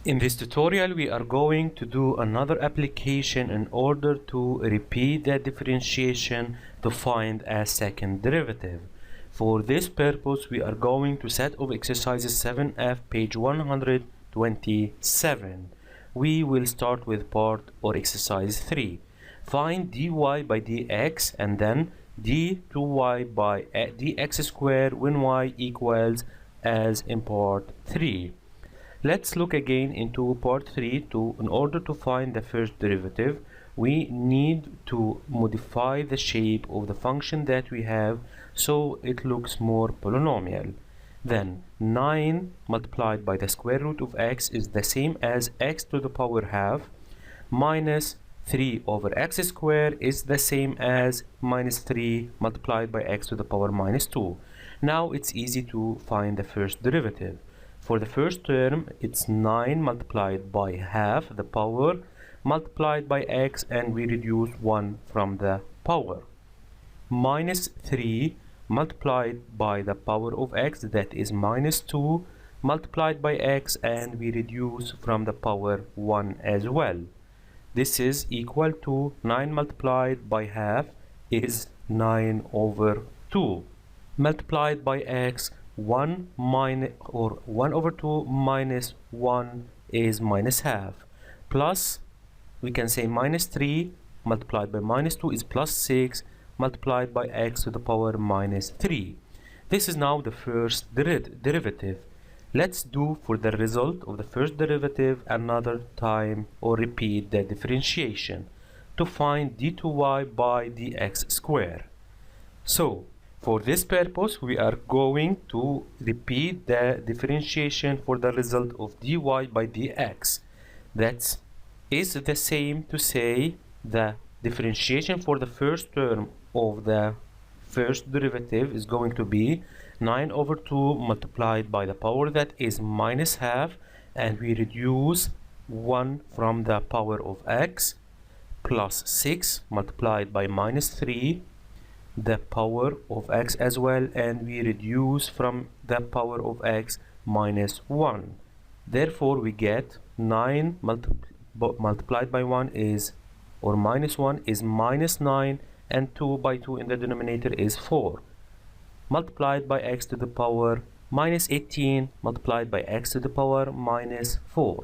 In this tutorial, we are going to do another application in order to repeat the differentiation to find a second derivative. For this purpose, we are going to set of exercises 7F, page 127. We will start with part or exercise 3. Find dy by dx and then d2y by dx squared when y equals as in part 3. Let's look again into part 3. In order to find the first derivative, we need to modify the shape of the function that we have so it looks more polynomial. Then 9 multiplied by the square root of x is the same as x to the power half minus 3 over x squared is the same as minus 3 multiplied by x to the power minus 2. Now it's easy to find the first derivative. For the first term, it's 9 multiplied by half the power multiplied by x, and we reduce 1 from the power. Minus 3 multiplied by the power of x, that is minus 2 multiplied by x, and we reduce from the power 1 as well. This is equal to 9 multiplied by half is 9 over 2 multiplied by x. 1 over 2 minus 1 is minus half, plus we can say minus 3 multiplied by minus 2 is plus 6 multiplied by x to the power minus 3. This is now the first derivative. Let's do for the result of the first derivative another time or repeat the differentiation to find d2y by dx squared. So for this purpose, we are going to repeat the differentiation for the result of dy by dx. That is the same to say the differentiation for the first term of the first derivative is going to be 9 over 2 multiplied by the power that is minus half, and we reduce 1 from the power of x, plus 6 multiplied by minus 3 the power of x as well, and we reduce from the power of x minus 1. Therefore we get 9 multiplied by 1 is, or minus 1 is minus 9, and 2 by 2 in the denominator is 4 multiplied by x to the power minus 18 multiplied by x to the power minus 4.